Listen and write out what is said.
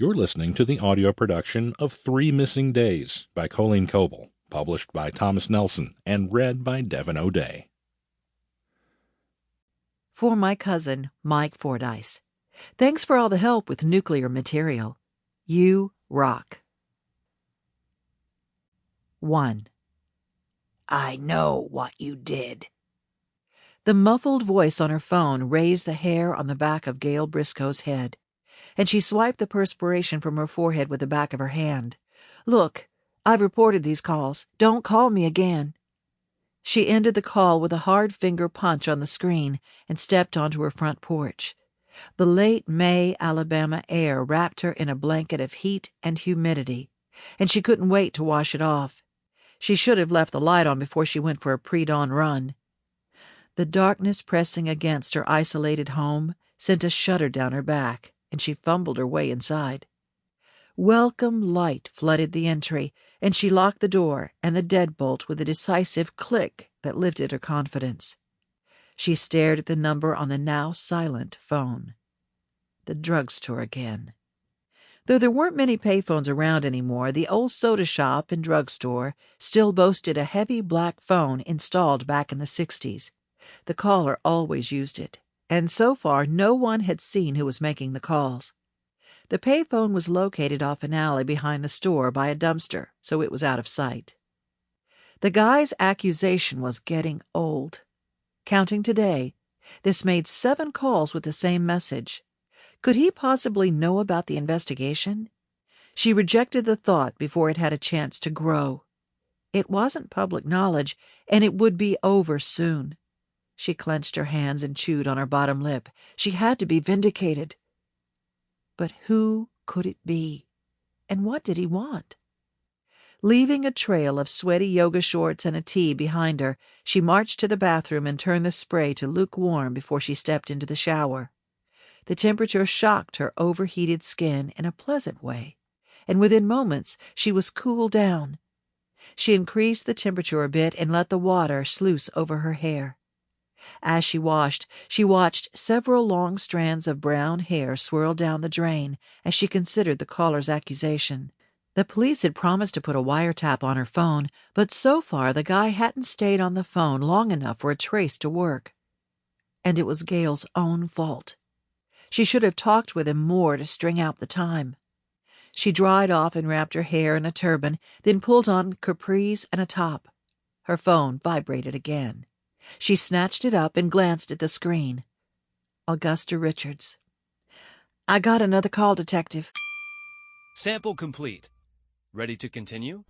You're listening to the audio production of 3 Missing Days by Colleen Coble, published by Thomas Nelson and read by Devon O'Day. For my cousin, Mike Fordyce. Thanks for all the help with nuclear material. You rock. 1. I know what you did. The muffled voice on her phone raised the hair on the back of Gail Briscoe's head, and she swiped the perspiration from her forehead with the back of her hand. Look, I've reported these calls. Don't call me again. She ended the call with a hard finger punch on the screen and stepped onto her front porch. The late May Alabama air wrapped her in a blanket of heat and humidity, and she couldn't wait to wash it off. She should have left the light on before she went for a pre-dawn run. The darkness pressing against her isolated home sent a shudder down her back, and she fumbled her way inside. Welcome light flooded the entry, and she locked the door and the deadbolt with a decisive click that lifted her confidence. She stared at the number on the now silent phone. The drugstore again. Though there weren't many payphones around anymore, the old soda shop and drugstore still boasted a heavy black phone installed back in the 60s. The caller always used it, and so far no one had seen who was making the calls. The payphone was located off an alley behind the store by a dumpster, so it was out of sight. The guy's accusation was getting old. Counting today, this made 7 calls with the same message. Could he possibly know about the investigation? She rejected the thought before it had a chance to grow. It wasn't public knowledge, and it would be over soon. She clenched her hands and chewed on her bottom lip. She had to be vindicated. But who could it be? And what did he want? Leaving a trail of sweaty yoga shorts and a tee behind her, she marched to the bathroom and turned the spray to lukewarm before she stepped into the shower. The temperature shocked her overheated skin in a pleasant way, and within moments she was cooled down. She increased the temperature a bit and let the water sluice over her hair. As she washed, she watched several long strands of brown hair swirl down the drain as she considered the caller's accusation. The police had promised to put a wiretap on her phone, but so far the guy hadn't stayed on the phone long enough for a trace to work. And it was Gail's own fault. She should have talked with him more to string out the time. She dried off and wrapped her hair in a turban, then pulled on capris and a top. Her phone vibrated again. She snatched it up and glanced at the screen. Augusta Richards. I got another call, Detective. Sample complete. Ready to continue?